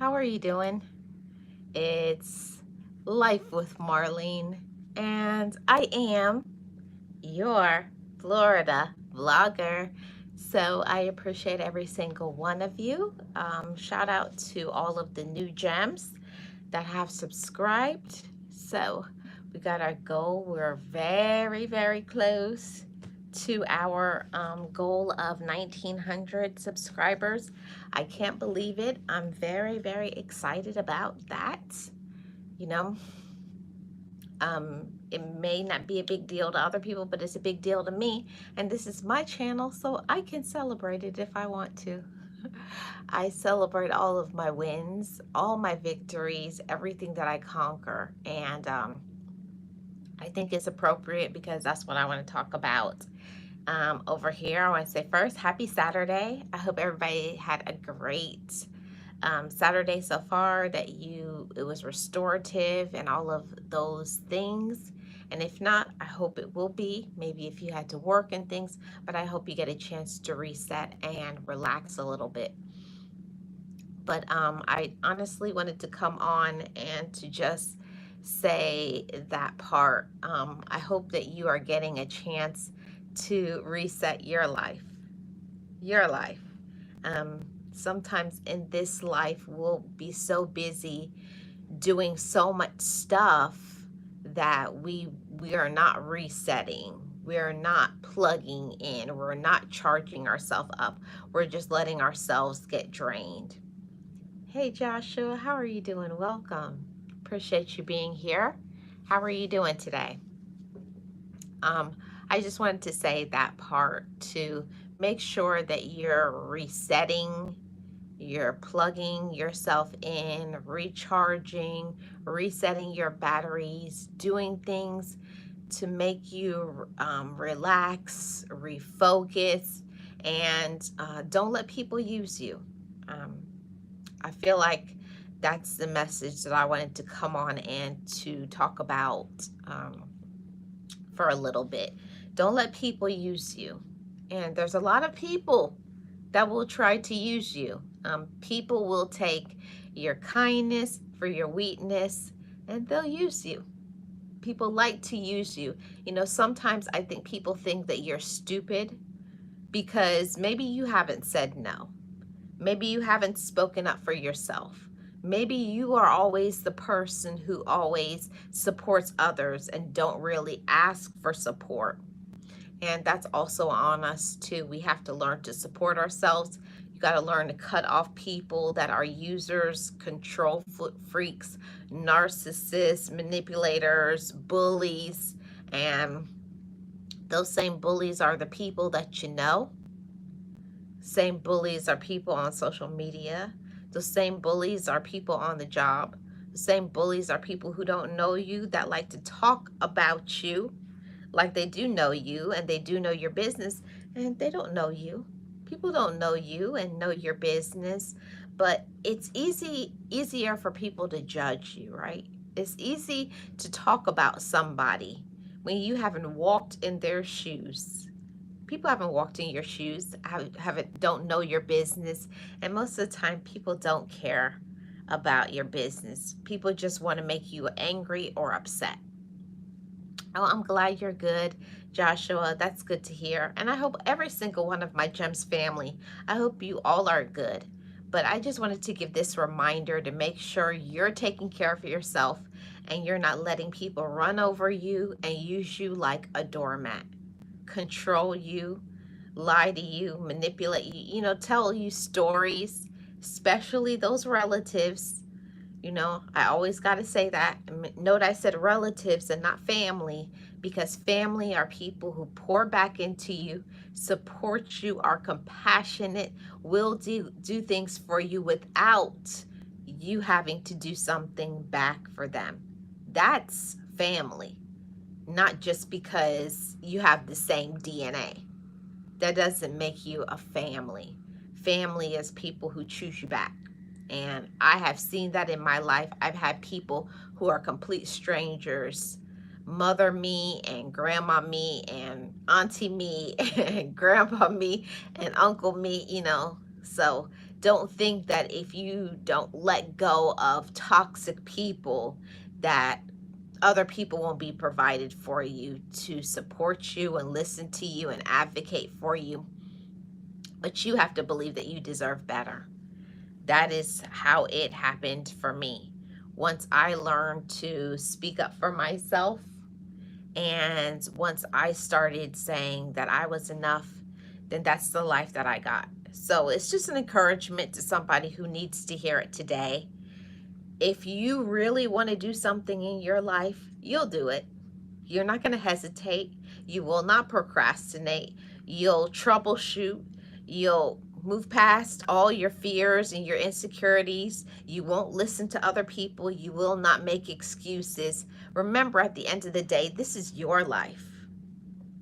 How are you doing? It's Life with Marlene, and I am your Florida vlogger. So I appreciate every single one of you. Shout out to all of the new gems that have subscribed. So we got our goal. We're very, very close to our goal of 1,900 subscribers. I can't believe it. I'm very, very excited about that. You know, it may not be a big deal to other people, but it's a big deal to me. And this is my channel, so I can celebrate it if I want to. I celebrate all of my wins, all my victories, everything that I conquer. And I think it's appropriate because that's what I want to talk about. Over here, I want to say first, happy Saturday. I hope everybody had a great Saturday so far, that it was restorative and all of those things. And if not, I hope it will be, maybe if you had to work and things, but I hope you get a chance to reset and relax a little bit. But I honestly wanted to come on and to just say that part. I hope that you are getting a chance to reset your life. Your life. Sometimes in this life, we'll be so busy doing so much stuff that we are not resetting. We're not plugging in. We're not charging ourselves up. We're just letting ourselves get drained. Hey Joshua, how are you doing? Welcome. Appreciate you being here. How are you doing today? Um, I just wanted to say that part to make sure that you're resetting, you're plugging yourself in, recharging, resetting your batteries, doing things to make you relax, refocus, and don't let people use you. Um, I feel like that's the message that I wanted to come on and to talk about for a little bit. Don't let people use you. And there's a lot of people that will try to use you. People will take your kindness for your weakness, and they'll use you. People like to use you. You know, sometimes I think people think that you're stupid because maybe you haven't said no. Maybe you haven't spoken up for yourself. Maybe you are always the person who always supports others and don't really ask for support. And that's also on us too. We have to learn to support ourselves. You got to learn to cut off people that are users, control freaks, narcissists, manipulators, bullies. And those same bullies are the people that you know. Same bullies are people on social media. The same bullies are people on the job. The same bullies are people who don't know you that like to talk about you like they do know you and they do know your business, and they don't know you. People don't know you and know your business, but it's easier for people to judge you, right? It's easy to talk about somebody when you haven't walked in their shoes. People haven't walked in your shoes, haven't don't know your business, and most of the time people don't care about your business. People just want to make you angry or upset. Oh, I'm glad you're good, Joshua. That's good to hear. And I hope every single one of my GEMS family, I hope you all are good. But I just wanted to give this reminder to make sure you're taking care of yourself and you're not letting people run over you and use you like a doormat, control you, lie to you, manipulate you, tell you stories, especially those relatives. I always got to say that. Note I said relatives and not family, because family are people who pour back into you, support you, are compassionate, will do things for you without you having to do something back for them. That's family, not just because you have the same DNA. That doesn't make you a family. Family is people who choose you back. And I have seen that in my life. I've had people who are complete strangers mother me and grandma me and auntie me and grandpa me and uncle me, So Don't think that if you don't let go of toxic people, that other people won't be provided for you to support you and listen to you and advocate for you. But you have to believe that you deserve better. That is how it happened for me. Once I learned to speak up for myself, and once I started saying that I was enough, then that's the life that I got. So it's just an encouragement to somebody who needs to hear it today. If you really want to do something in your life, you'll do it. You're not going to hesitate. You will not procrastinate. You'll troubleshoot. You'll move past all your fears and your insecurities. You won't listen to other people. You will not make excuses. Remember, at the end of the day, this is your life.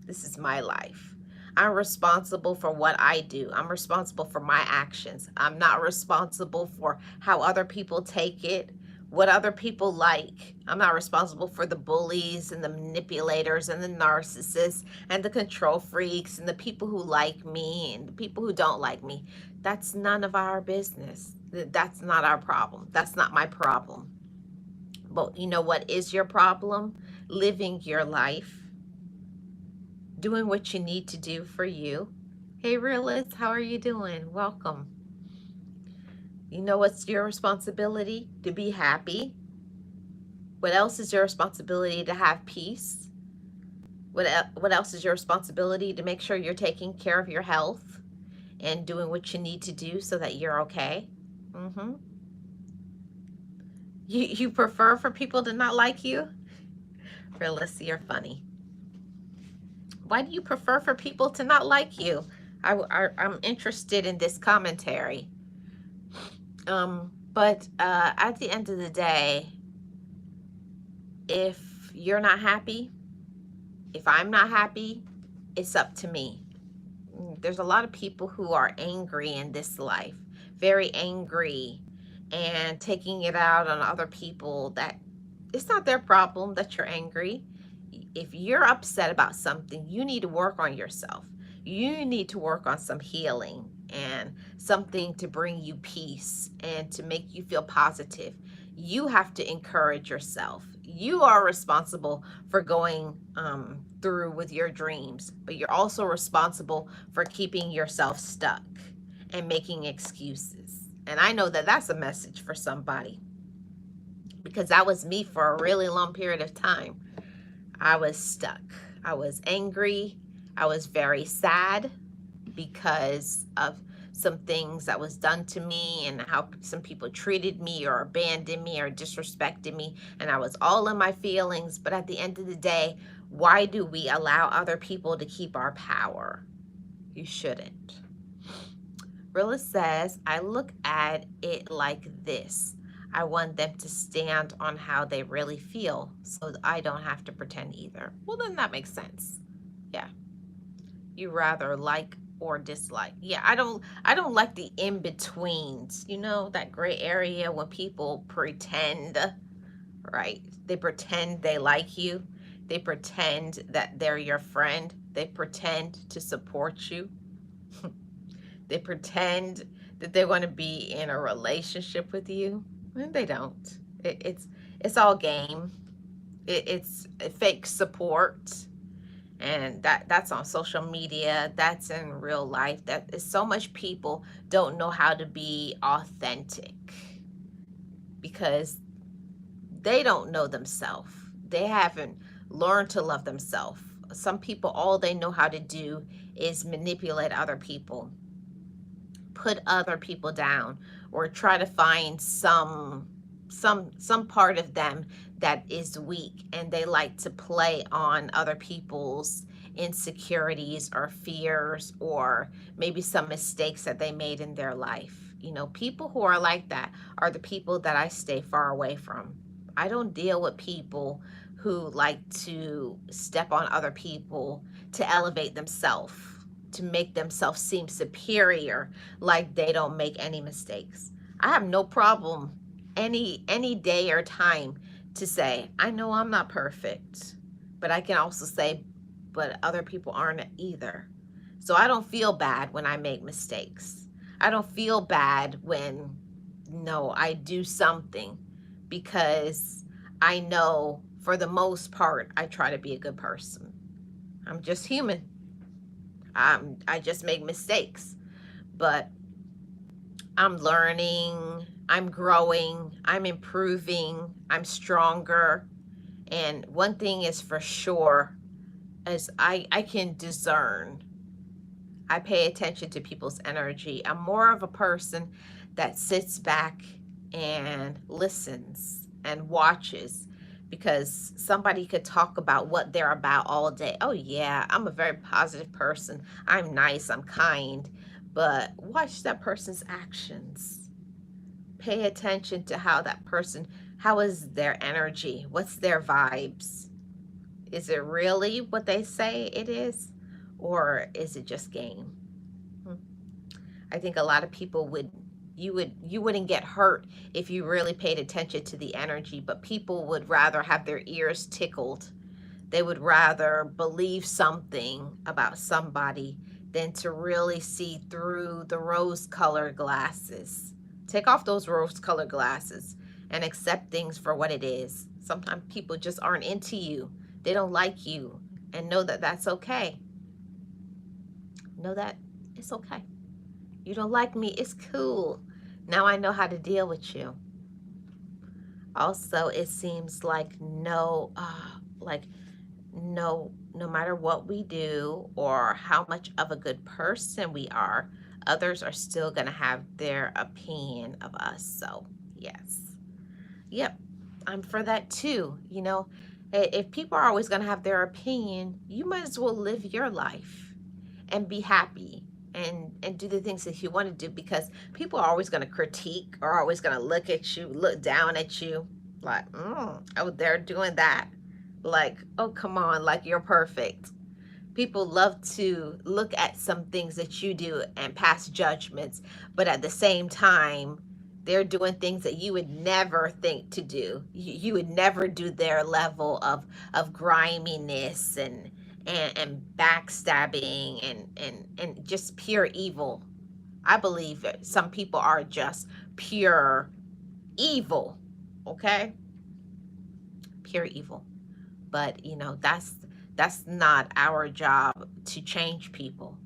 This is my life. I'm responsible for what I do. I'm responsible for my actions. I'm not responsible for how other people take it, what other people like. I'm not responsible for the bullies and the manipulators and the narcissists and the control freaks and the people who like me and the people who don't like me. That's none of our business. That's not our problem. That's not my problem. But you know what is your problem? Living your life, doing what you need to do for you. Hey, Realist, how are you doing? Welcome. You know what's your responsibility? To be happy. What else is your responsibility? To have peace. What else is your responsibility? To make sure you're taking care of your health and doing what you need to do so that you're okay. Mm-hmm. You prefer for people to not like you? Realist, you're funny. Why do you prefer for people to not like you? I'm interested in this commentary. But at the end of the day, if you're not happy, if I'm not happy, it's up to me. There's a lot of people who are angry in this life, very angry, and taking it out on other people. That it's not their problem that you're angry. If you're upset about something, you need to work on yourself. You need to work on some healing and something to bring you peace and to make you feel positive. You have to encourage yourself. You are responsible for going through with your dreams, but you're also responsible for keeping yourself stuck and making excuses. And I know that that's a message for somebody, because that was me for a really long period of time. I was stuck. I was angry. I was very sad because of some things that was done to me and how some people treated me or abandoned me or disrespected me. And I was all in my feelings. But at the end of the day, why do we allow other people to keep our power? You shouldn't. Rilla says, I look at it like this. I want them to stand on how they really feel so I don't have to pretend either. Well, then that makes sense. Yeah. You rather like or dislike. Yeah, I don't like the in-betweens. You know, that gray area when people pretend, right? They pretend they like you. They pretend that they're your friend. They pretend to support you. They pretend that they want to be in a relationship with you. They don't. It's all game. It's fake support, and that's on social media. That's in real life. That is so much people don't know how to be authentic because they don't know themselves. They haven't learned to love themselves. Some people, all they know how to do is manipulate other people, put other people down, or try to find some part of them that is weak, and they like to play on other people's insecurities or fears or maybe some mistakes that they made in their life. You know, people who are like that are the people that I stay far away from. I don't deal with people who like to step on other people to elevate themselves, to make themselves seem superior, like they don't make any mistakes. I have no problem any day or time to say, I know I'm not perfect, but I can also say, but other people aren't either. So I don't feel bad when I make mistakes. I don't feel bad when, no, I do something, because I know for the most part I try to be a good person. I'm just human. I just make mistakes, but I'm learning, I'm growing, I'm improving, I'm stronger. And one thing is for sure is I can discern. I pay attention to people's energy. I'm more of a person that sits back and listens and watches, because somebody could talk about what they're about all day. Oh, yeah, I'm a very positive person. I'm nice, I'm kind. But watch that person's actions. Pay attention to how that person, how is their energy? What's their vibes? Is it really what they say it is? Or is it just game? Hmm. I think a lot of people would, you wouldn't get hurt if you really paid attention to the energy, but people would rather have their ears tickled. They would rather believe something about somebody than to really see through the rose-colored glasses. Take off those rose-colored glasses and accept things for what it is. Sometimes people just aren't into you. They don't like you, and know that that's okay. Know that it's okay. You don't like me, it's cool. Now I know how to deal with you. Also, it seems like no matter what we do or how much of a good person we are, others are still going to have their opinion of us. So, yes. Yep. I'm for that too. If people are always going to have their opinion, you might as well live your life and be happy, and do the things that you want to do, because people are always going to critique, or always going to look at you, look down at you, like, oh, they're doing that, like, oh, come on, like you're perfect. People love to look at some things that you do and pass judgments, but at the same time they're doing things that you would never think to do. You would never do their level of griminess and backstabbing and just pure evil. I believe that some people are just pure evil, okay? Pure evil. But that's not our job to change people.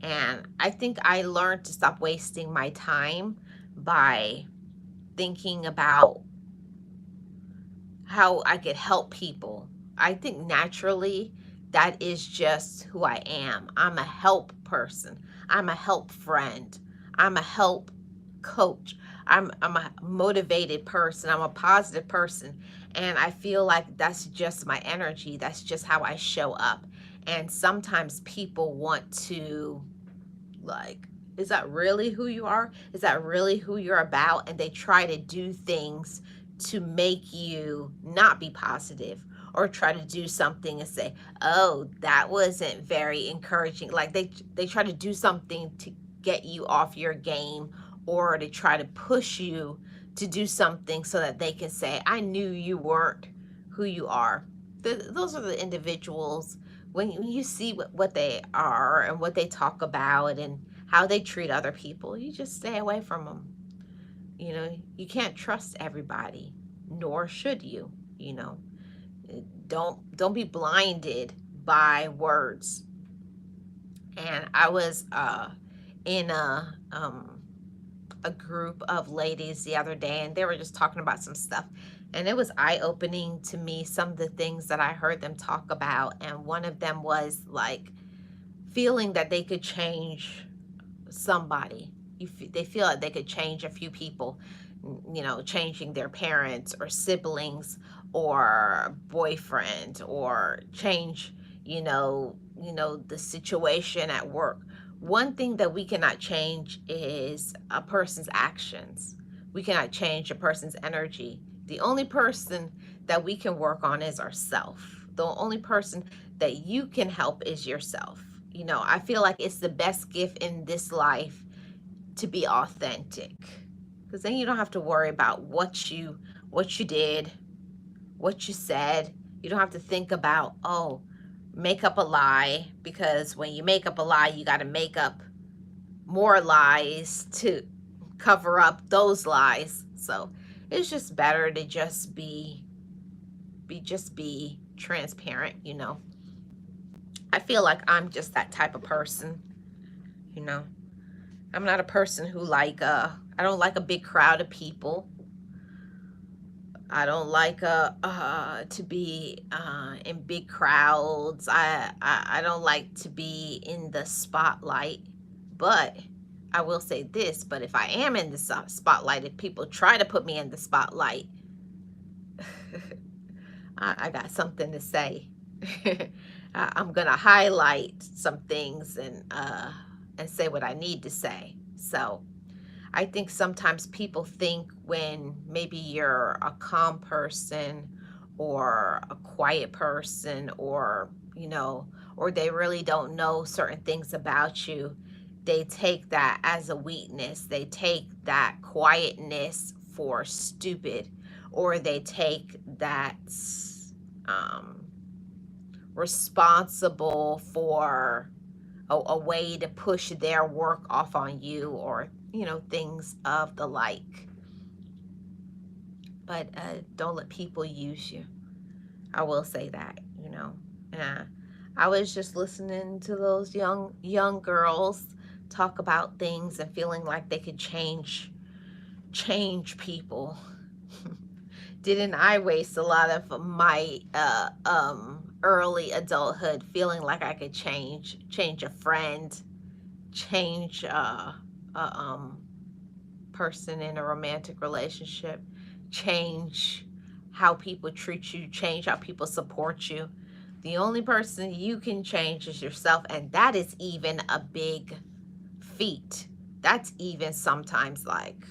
And I think I learned to stop wasting my time by thinking about how I could help people. I think naturally that is just who I am. I'm a help person. I'm a help friend. I'm a help coach. I'm a motivated person. I'm a positive person. And I feel like that's just my energy. That's just how I show up. And sometimes people want to, like, is that really who you are? Is that really who you're about? And they try to do things to make you not be positive, or try to do something and say, oh, that wasn't very encouraging. Like, they try to do something to get you off your game, or to try to push you to do something so that they can say, I knew you weren't who you are. Those are the individuals, when you see what they are and what they talk about and how they treat other people, you just stay away from them. You can't trust everybody, nor should you. You know, don't be blinded by words. And I was in a group of ladies the other day, and they were just talking about some stuff, and it was eye-opening to me, some of the things that I heard them talk about. And one of them was like feeling that they could change somebody. They feel like they could change a few people, changing their parents or siblings or boyfriend, or change, the situation at work. One thing that we cannot change is a person's actions. We cannot change a person's energy. The only person that we can work on is ourselves. The only person that you can help is yourself. I feel like it's the best gift in this life to be authentic, because then you don't have to worry about what you did, what you said. You don't have to think about, oh, make up a lie, because when you make up a lie, you got to make up more lies to cover up those lies. So it's just better to just be transparent, you know. I feel like I'm just that type of person, you know. I'm not a person who I don't like a big crowd of people. I don't like to be in big crowds. I don't like to be in the spotlight. But I will say this, but if I am in the spotlight, if people try to put me in the spotlight, I got something to say. I'm gonna highlight some things and say what I need to say. So I think sometimes people think when maybe you're a calm person or a quiet person, or or they really don't know certain things about you, they take that as a weakness. They take that quietness for stupid, or they take that um, responsible for a way to push their work off on you, or things of the like. But don't let people use you. I will say that. uh, I was just listening to those young girls talk about things and feeling like they could change people. Didn't I waste a lot of my early adulthood feeling like I could change a friend, change a person in a romantic relationship, change how people treat you, change how people support you. The only person you can change is yourself, and that is even a big feat. That's even sometimes like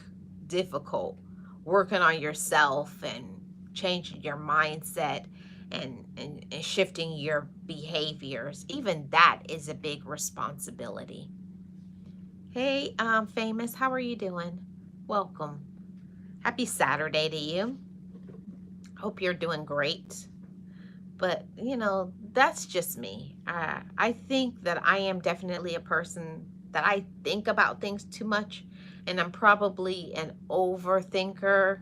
difficult, working on yourself and changing your mindset and shifting your behaviors. Even that is a big responsibility. Hey, famous, how are you doing? Welcome. Happy Saturday to you. Hope you're doing great. But, that's just me. I think that I am definitely a person that I think about things too much, and I'm probably an overthinker.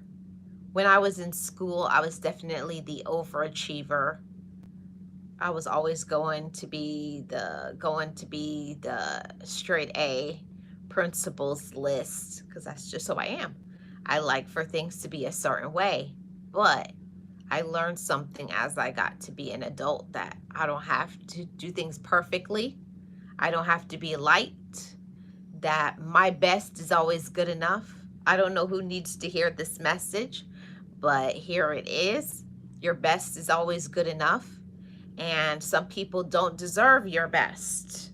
When I was in school, I was definitely the overachiever. I was always going to be the straight A principals list, because that's just who I am. I like for things to be a certain way, but I learned something as I got to be an adult, that I don't have to do things perfectly. I don't have to be liked. That my best is always good enough. I don't know who needs to hear this message, but here it is. Your best is always good enough, and some people don't deserve your best.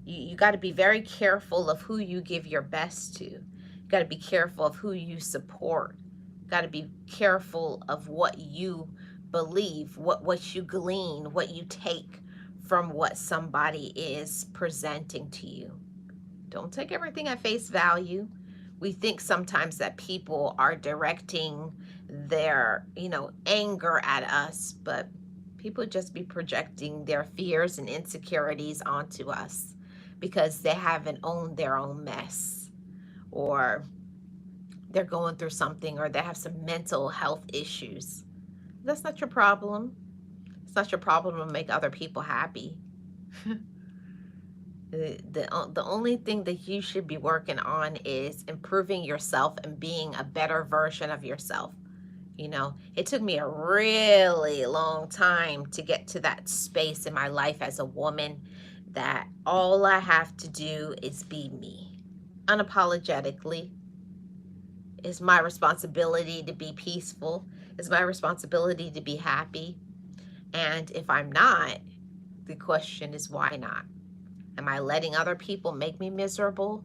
You got to be very careful of who you give your best to. You got to be careful of who you support. You got to be careful of what you believe, what you glean, what you take from what somebody is presenting to you. Don't take everything at face value. We think sometimes that people are directing their, anger at us, but people just be projecting their fears and insecurities onto us because they haven't owned their own mess, or they're going through something, or they have some mental health issues. That's not your problem. It's not your problem to make other people happy. The only thing that you should be working on is improving yourself and being a better version of yourself. It took me a really long time to get to that space in my life as a woman, that all I have to do is be me unapologetically. It's my responsibility to be peaceful. It's my responsibility to be happy. And if I'm not, the question is, why not? Am I letting other people make me miserable?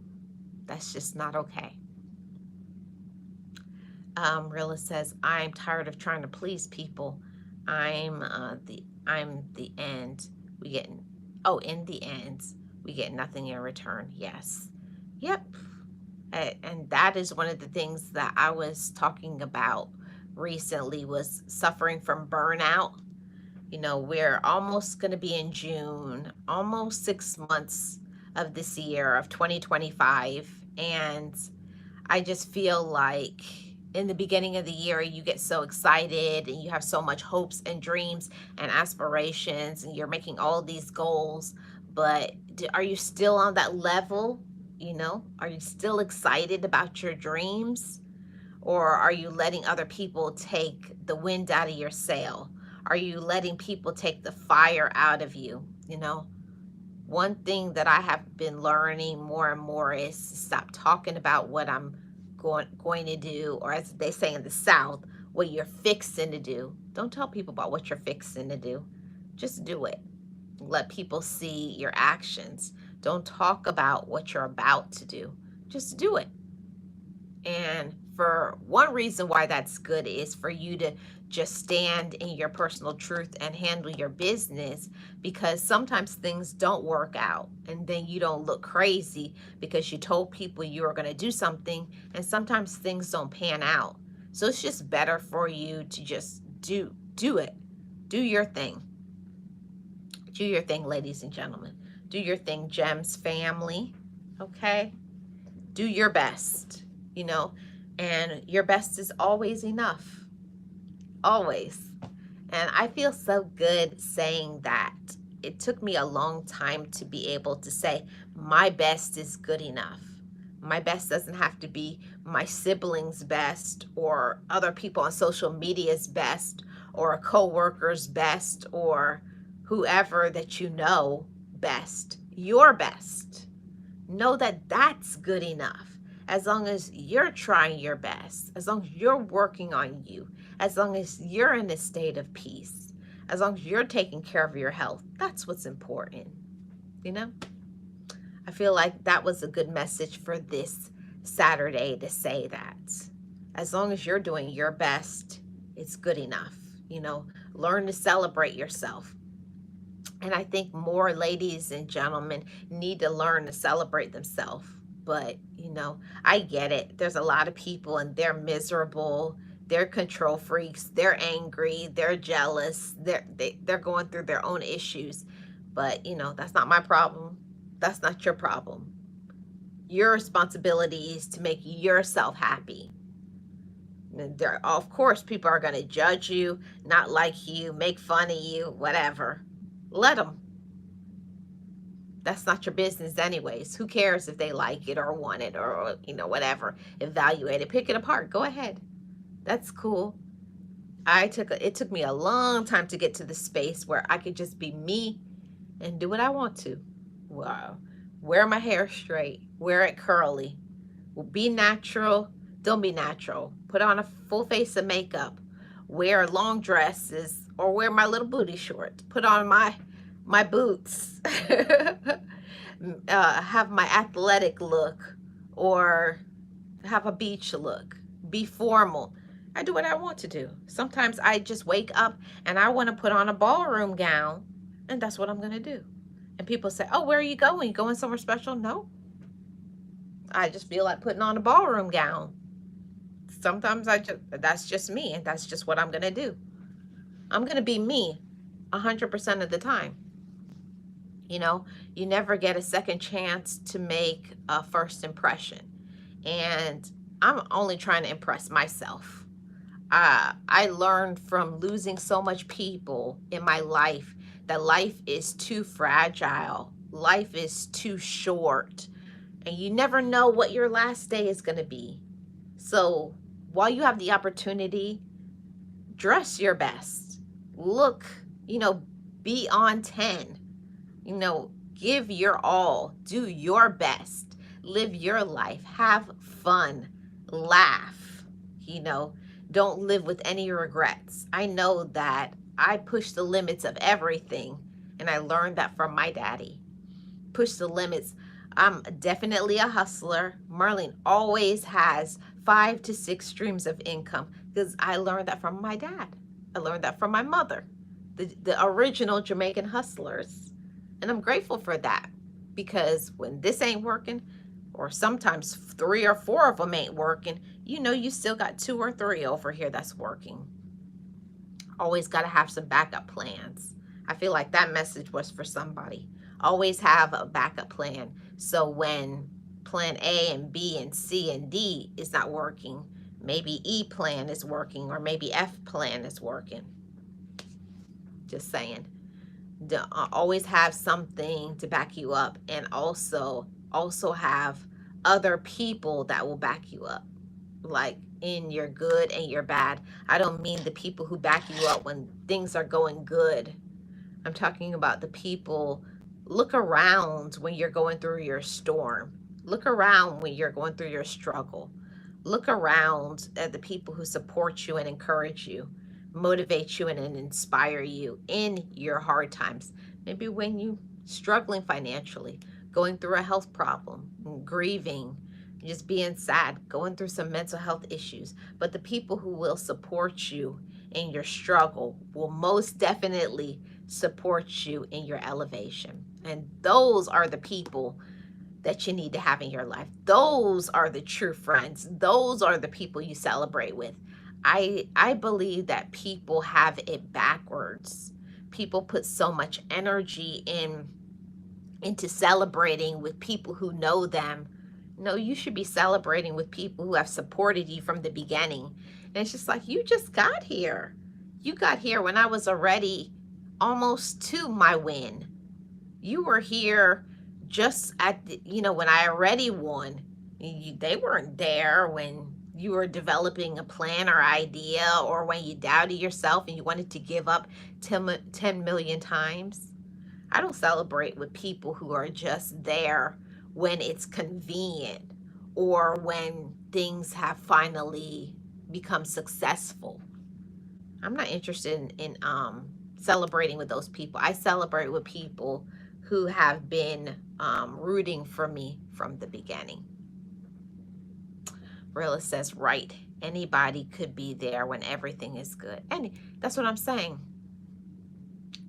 That's just not okay. Rilla says, I'm tired of trying to please people. I'm the end. We get in the end, we get nothing in return. Yes. Yep. And that is one of the things that I was talking about recently, was suffering from burnout. We're almost going to be in June, almost 6 months of this year of 2025. And I just feel like in the beginning of the year, you get so excited and you have so much hopes and dreams and aspirations, and you're making all these goals. But are you still on that level? Are you still excited about your dreams? Or are you letting other people take the wind out of your sail? Are you letting people take the fire out of you? One thing that I have been learning more and more is to stop talking about what I'm going to do, or as they say in the South, what you're fixing to do. Don't tell people about what you're fixing to do. Just do it. Let people see your actions. Don't talk about what you're about to do. Just do it. And for one reason why that's good is for you to just stand in your personal truth and handle your business, because sometimes things don't work out and then you don't look crazy because you told people you were going to do something, and sometimes things don't pan out. So it's just better for you to just do it. Do your thing. Do your thing, ladies and gentlemen. Do your thing, Gems family. Okay? Do your best. And your best is always enough. Always. And I feel so good saying that. It took me a long time to be able to say my best is good enough. My best doesn't have to be my siblings' best, or other people on social media's best, or a co-worker's best, or whoever that you know best. Your best. Know that that's good enough. As long as you're trying your best, as long as you're working on you, as long as you're in a state of peace, as long as you're taking care of your health, that's what's important. I feel like that was a good message for this Saturday, to say that as long as you're doing your best, it's good enough. Learn to celebrate yourself. And I think more ladies and gentlemen need to learn to celebrate themselves. But, I get it. There's a lot of people and they're miserable. They're control freaks. They're angry. They're jealous. They're going through their own issues. But, that's not my problem. That's not your problem. Your responsibility is to make yourself happy. Of course, people are going to judge you, not like you, make fun of you, whatever. Let them. That's not your business anyways. Who cares if they like it or want it or, whatever. Evaluate it. Pick it apart. Go ahead. That's cool. It took me a long time to get to the space where I could just be me and do what I want to. Wow. Wear my hair straight. Wear it curly. Be natural. Don't be natural. Put on a full face of makeup. Wear long dresses, or wear my little booty shorts. Put on my boots. Have my athletic look, or have a beach look. Be formal. I do what I want to do. Sometimes I just wake up and I want to put on a ballroom gown, and that's what I'm going to do. And people say, oh, where are you going? You going somewhere special? No. I just feel like putting on a ballroom gown. Sometimes that's just me, and that's just what I'm going to do. I'm going to be me 100% of the time. You never get a second chance to make a first impression. And I'm only trying to impress myself. I learned from losing so much people in my life that life is too fragile. Life is too short. And you never know what your last day is going to be. So while you have the opportunity, dress your best. Look, be on 10. Give your all. Do your best. Live your life. Have fun. Laugh. Don't live with any regrets. I know that I pushed the limits of everything, and I learned that from my daddy. Push the limits. I'm definitely a hustler. Marlene always has 5 to 6 streams of income, because I learned that from my dad. I learned that from my mother, the original Jamaican hustlers. And I'm grateful for that, because when this ain't working, or sometimes 3 or 4 of them ain't working, you still got 2 or 3 over here that's working. Always got to have some backup plans. I feel like that message was for somebody. Always have a backup plan. So when plan A and B and C and D is not working, maybe E plan is working, or maybe F plan is working. Just saying. Always have something to back you up, and also have other people that will back you up, like in your good and your bad. I don't mean the people who back you up when things are going good. I'm talking about the people. Look around when you're going through your storm. Look around when you're going through your struggle. Look around at the people who support you and encourage you, motivate you and inspire you in your hard times. Maybe when you struggling financially, going through a health problem, grieving, just being sad, going through some mental health issues. But the people who will support you in your struggle will most definitely support you in your elevation. And those are the people that you need to have in your life. Those are the true friends. Those are the people you celebrate with. I believe that people have it backwards. People put so much energy into celebrating with people who know them. No, you should be celebrating with people who have supported you from the beginning. And it's just like, you just got here. You got here when I was already almost to my win. You were here just at the, when I already won. They weren't there when you were developing a plan or idea, or when you doubted yourself and you wanted to give up 10 million times. I don't celebrate with people who are just there when it's convenient, or when things have finally become successful. I'm not interested in celebrating with those people. I celebrate with people who have been rooting for me from the beginning. Rilla says, right. Anybody could be there when everything is good. And that's what I'm saying.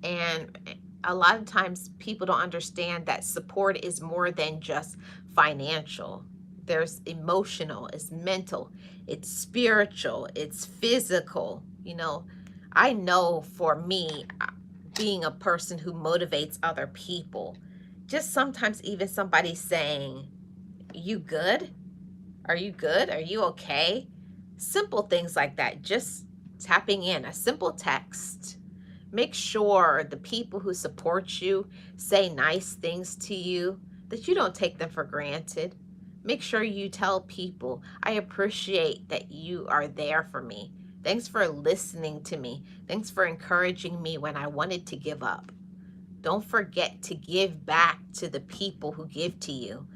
And a lot of times people don't understand that support is more than just financial. There's emotional, it's mental, it's spiritual, it's physical. I know for me, being a person who motivates other people, just sometimes even somebody saying, you good? Are you good? Are you okay? Simple things like that. Just tapping in, a simple text. Make sure the people who support you say nice things to you, that you don't take them for granted. Make sure you tell people, I appreciate that you are there for me. Thanks for listening to me. Thanks for encouraging me when I wanted to give up. Don't forget to give back to the people who give to you.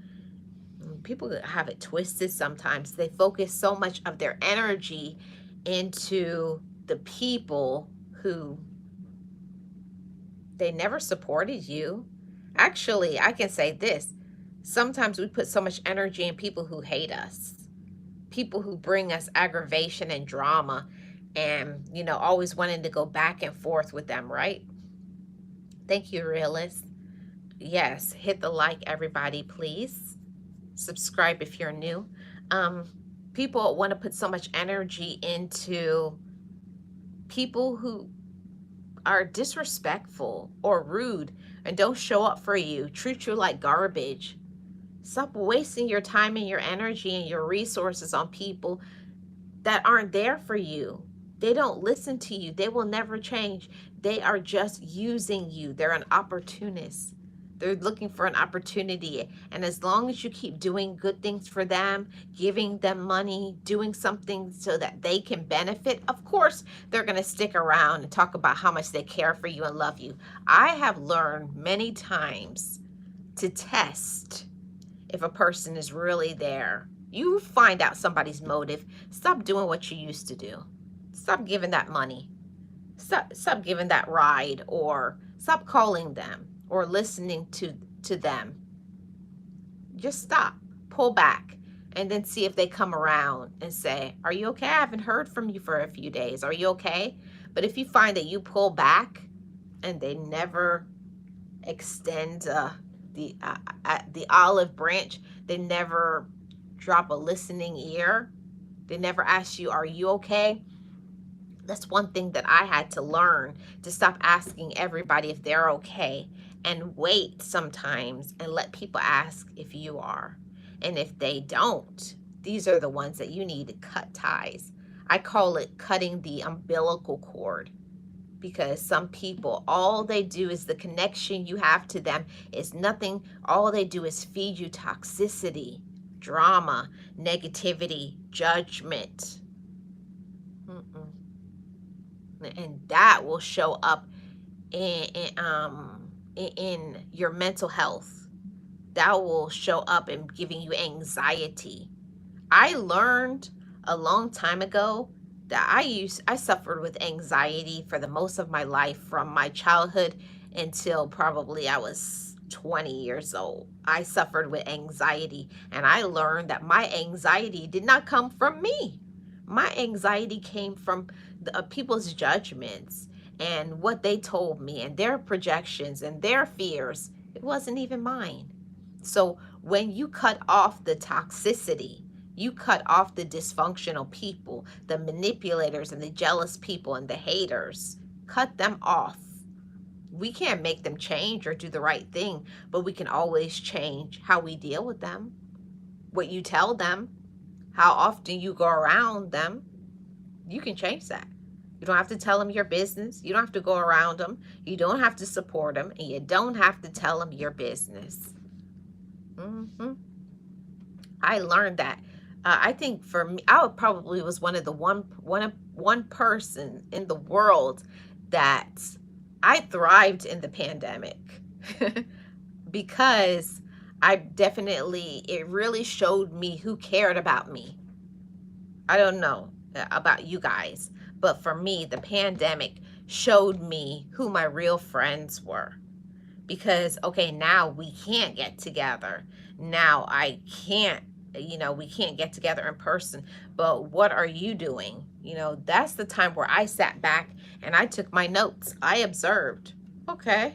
People have it twisted sometimes. They focus so much of their energy into the people who they never supported you. Actually, I can say this. Sometimes we put so much energy in people who hate us, people who bring us aggravation and drama, and, always wanting to go back and forth with them, right? Thank you, Realist. Yes, hit the like, everybody, please. Subscribe if you're new. People want to put so much energy into people who are disrespectful or rude and don't show up for you, treat you like garbage. Stop wasting your time and your energy and your resources on people that aren't there for you. They don't listen to you. They will never change. They are just using you. They're an opportunist. They're looking for an opportunity. And as long as you keep doing good things for them, giving them money, doing something so that they can benefit, of course, they're going to stick around and talk about how much they care for you and love you. I have learned many times to test if a person is really there. You find out somebody's motive. Stop doing what you used to do. Stop giving that money. Stop giving that ride, or stop calling them or listening to them. Just stop, pull back, and then see if they come around and say, are you okay? I haven't heard from you for a few days. Are you okay? But if you find that you pull back and they never extend the olive branch, they never drop a listening ear, they never ask you, are you okay? That's one thing that I had to learn, to stop asking everybody if they're okay, and wait sometimes and let people ask if you are. And if they don't, these are the ones that you need to cut ties. I call it cutting the umbilical cord, because some people, all they do is the connection you have to them is nothing. All they do is feed you toxicity, drama, negativity, judgment. Mm-mm. And that will show up in your mental health. That will show up in giving you anxiety. I learned a long time ago that I suffered with anxiety for the most of my life, from my childhood until probably I was 20 years old. I suffered with anxiety, and I learned that my anxiety did not come from me. My anxiety came from people's judgments and what they told me and their projections and their fears. It wasn't even mine. So when you cut off the toxicity, you cut off the dysfunctional people, the manipulators and the jealous people and the haters. Cut them off. We can't make them change or do the right thing, but we can always change how we deal with them, what you tell them, how often you go around them. You can change that. You don't have to tell them your business. You don't have to go around them. You don't have to support them, and you don't have to tell them your business. Mm-hmm. I learned that. I think for me, I probably was one of the one person in the world that I thrived in the pandemic because it really showed me who cared about me. I don't know about you guys, but for me, the pandemic showed me who my real friends were. Because, okay, now we can't get together. Now we can't get together in person. But what are you doing? That's the time where I sat back and I took my notes. I observed. Okay,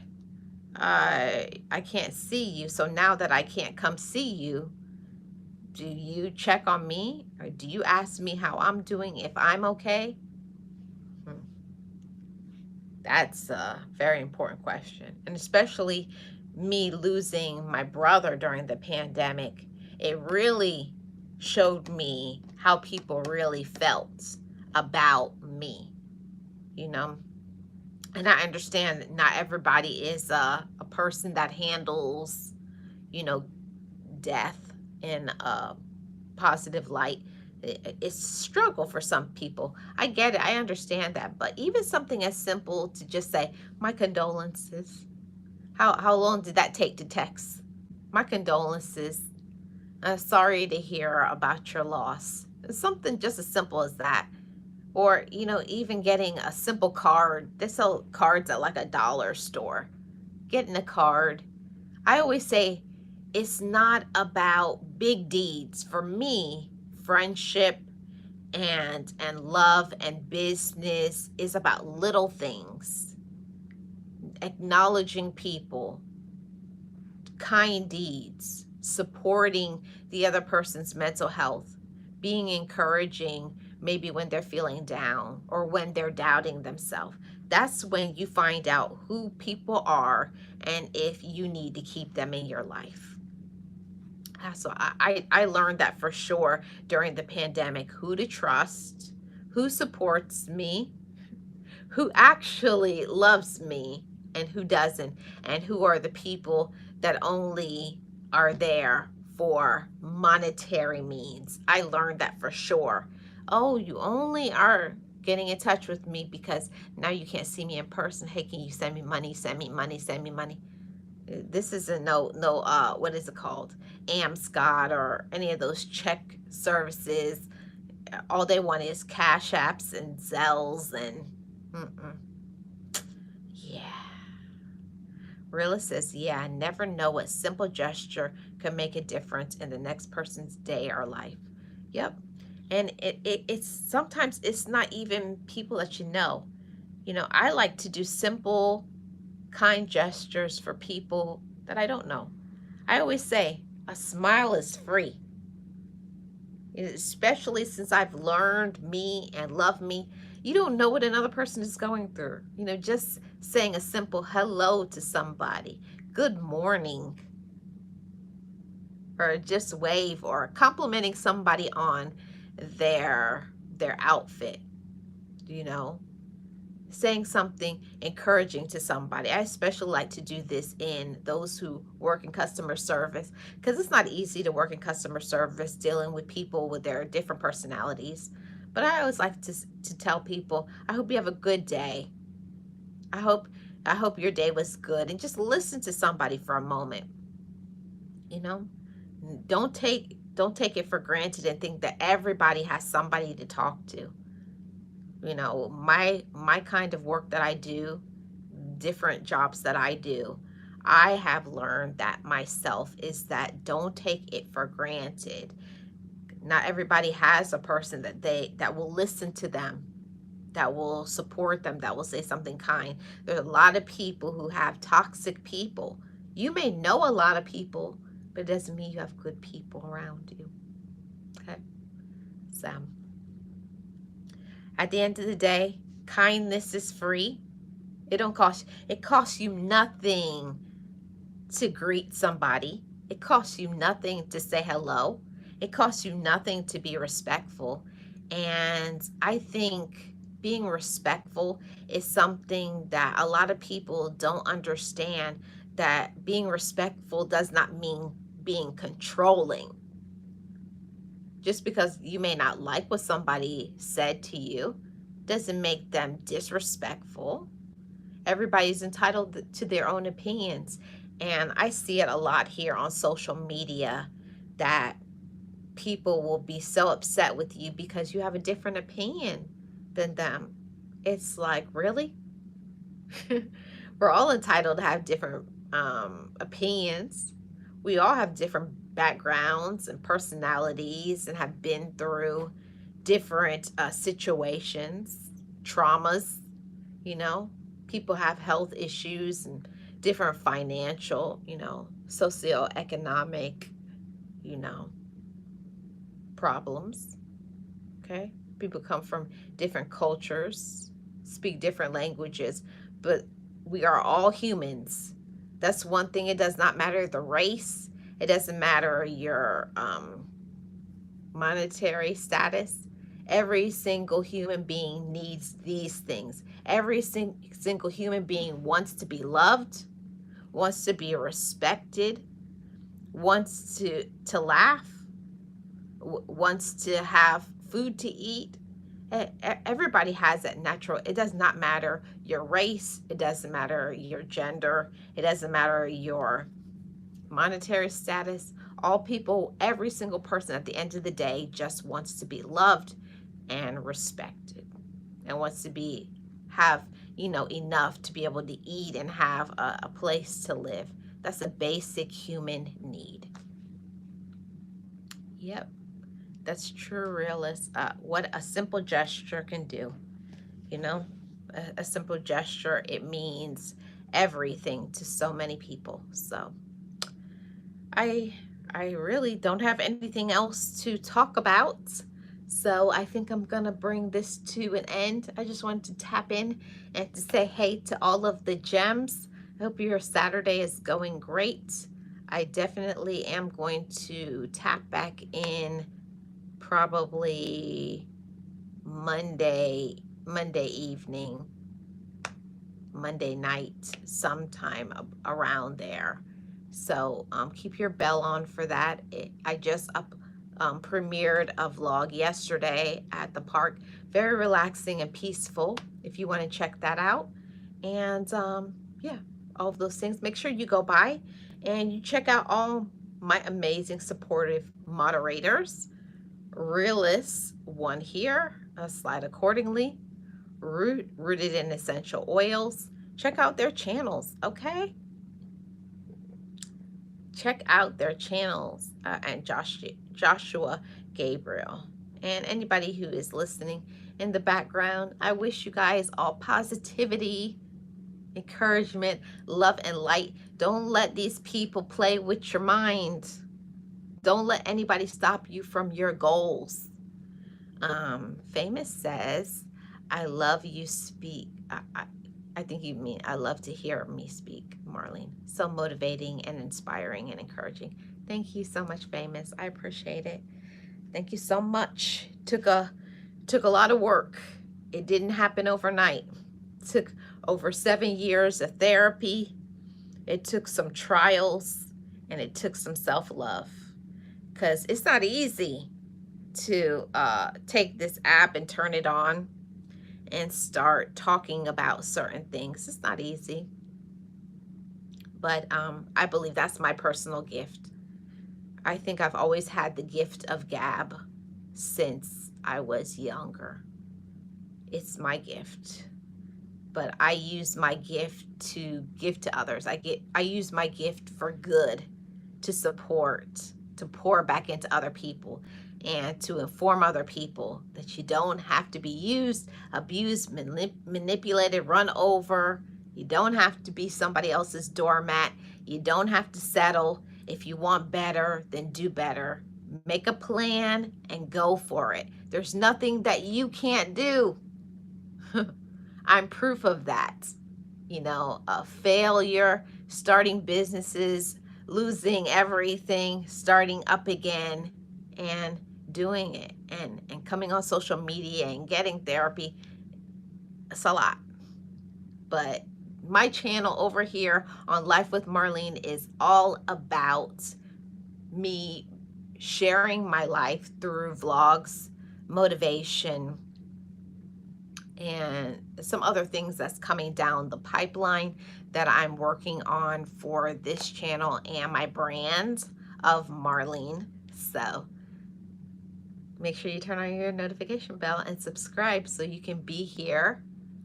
I can't see you. So now that I can't come see you, do you check on me, or do you ask me how I'm doing, if I'm okay? That's a very important question. And especially me losing my brother during the pandemic, it really showed me how people really felt about me, you know. And I understand that not everybody is a person that handles, death in a positive light. It's a struggle for some people. I get it. I understand that. But even something as simple to just say, my condolences. How long did that take to text? My condolences. Sorry to hear about your loss. Something just as simple as that. Or, even getting a simple card. They sell cards at like a dollar store. Getting a card. I always say it's not about big deeds. For me, friendship and love and business is about little things. Acknowledging people, kind deeds, supporting the other person's mental health, being encouraging maybe when they're feeling down or when they're doubting themselves. That's when you find out who people are and if you need to keep them in your life. So I learned that for sure during the pandemic, who to trust, who supports me, who actually loves me, and who doesn't, and who are the people that only are there for monetary means. I learned that for sure. Oh, you only are getting in touch with me because now you can't see me in person. Hey, can you send me money? Send me money, send me money. This isn't what is it called? Amscot or any of those check services. All they want is Cash Apps and Zells and yeah. Rilla says, yeah, I never know what simple gesture can make a difference in the next person's day or life. Yep. And it's sometimes it's not even people that you know. I like to do simple, kind gestures for people that I don't know. I always say a smile is free. Especially since I've learned me and love me. You don't know what another person is going through. Just saying a simple hello to somebody, good morning, or just wave, or complimenting somebody on their outfit, you know, saying something encouraging to somebody. I especially like to do this in those who work in customer service, because it's not easy to work in customer service dealing with people with their different personalities. But I always like to tell people, I hope you have a good day. I hope I hope your day was good, and just listen to somebody for a moment, you know? Don't take it for granted and think that everybody has somebody to talk to. You know, my kind of work that I do, different jobs that I do, I have learned that myself, is that don't take it for granted. Not everybody has a person that will listen to them, that will support them, that will say something kind. There's a lot of people who have toxic people. You may know a lot of people, but it doesn't mean you have good people around you. Okay? So, at the end of the day, kindness is free. It costs you nothing to greet somebody. It costs you nothing to say hello. It costs you nothing to be respectful. And I think being respectful is something that a lot of people don't understand, that being respectful does not mean being controlling. Just because you may not like what somebody said to you doesn't make them disrespectful. Everybody's entitled to their own opinions. And I see it a lot here on social media, that people will be so upset with you because you have a different opinion than them. It's like, really? We're all entitled to have different opinions. We all have different backgrounds and personalities, and have been through different situations, traumas, you know. People have health issues and different financial, socioeconomic, you know, problems. Okay? People come from different cultures, speak different languages, but we are all humans. That's one thing. It does not matter the race, it doesn't matter your monetary status. Every single human being needs these things. Every single human being wants to be loved, wants to be respected, wants to laugh, wants to have food to eat. Everybody has that natural. It does not matter your race, it doesn't matter your gender, it doesn't matter your monetary status. All people, every single person at the end of the day just wants to be loved and respected, and wants to have enough to be able to eat and have a place to live. That's a basic human need. Yep, that's true realist. What a simple gesture can do. you know a simple gesture, it means everything to so many people. So I I really don't have anything else to talk about. So I think I'm gonna bring this to an end. I just wanted to tap in and to say hey to all of the gems. I hope your Saturday is going great. I definitely am going to tap back in probably Monday evening, Monday night, sometime around there. So keep your bell on for that. I just premiered a vlog yesterday at the park. Very relaxing and peaceful, if you want to check that out. And yeah, all of those things. Make sure you go by and you check out all my amazing supportive moderators. Realist one here, Slide Accordingly, Rooted in Essential Oils. Check out their channels, okay? Check out their channels, and Joshua Gabriel. And anybody who is listening in the background, I wish you guys all positivity, encouragement, love, and light. Don't let these people play with your mind. Don't let anybody stop you from your goals. Famous says, I love you speak. I think you mean I love to hear me speak, Marlene. So motivating and inspiring and encouraging. Thank you so much, Famous. I appreciate it. Thank you so much. Took a lot of work. It didn't happen overnight. It took over 7 years of therapy. It took some trials, and it took some self-love, because it's not easy to take this app and turn it on and start talking about certain things. It's not easy, but I believe that's my personal gift. I think I've always had the gift of gab since I was younger. It's my gift, but I use my gift to give to others. I use my gift for good, to support, to pour back into other people, and to inform other people that you don't have to be used, abused, manipulated, run over. You don't have to be somebody else's doormat. You don't have to settle. If you want better, then do better. Make a plan and go for it. There's nothing that you can't do. I'm proof of that. A failure, starting businesses, losing everything, starting up again, and doing it, and coming on social media and getting therapy. It's a lot. But my channel over here on Life with Marlene is all about me sharing my life through vlogs, motivation, and some other things that's coming down the pipeline that I'm working on for this channel and my brand of Marlene. So make sure you turn on your notification bell and subscribe so you can be here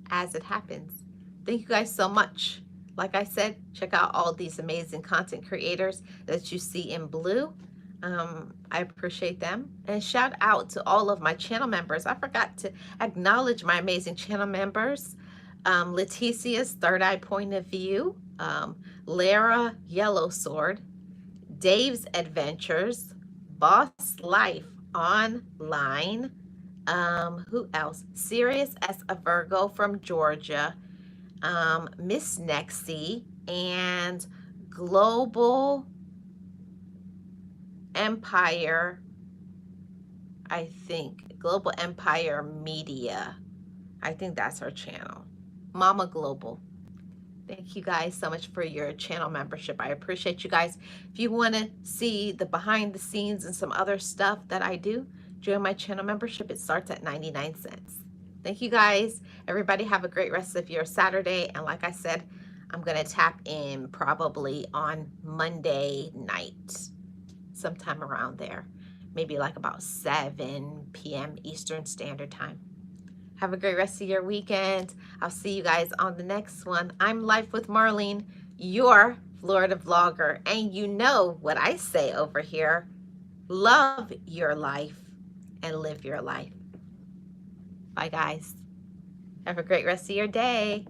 as it happens. Thank you guys so much. Like I said, check out all these amazing content creators that you see in blue. I appreciate them. And shout out to all of my channel members. I forgot to acknowledge my amazing channel members. Leticia's Third Eye Point of View, Lara Yellow Sword, Dave's Adventures, Boss Life Online, who else? Sirius as a Virgo from Georgia, Miss Nexie, and Global Empire, I think, Global Empire Media. I think that's her channel. Mama Global. Thank you guys so much for your channel membership. I appreciate you guys. If you want to see the behind the scenes and some other stuff that I do, join my channel membership. It starts at 99 cents. Thank you guys. Everybody have a great rest of your Saturday. And like I said, I'm going to tap in probably on Monday night, sometime around there. Maybe like about 7 p.m. Eastern Standard Time. Have a great rest of your weekend. I'll see you guys on the next one. I'm Life with Marlene, your Florida vlogger. And you know what I say over here. Love your life and live your life. Bye, guys. Have a great rest of your day.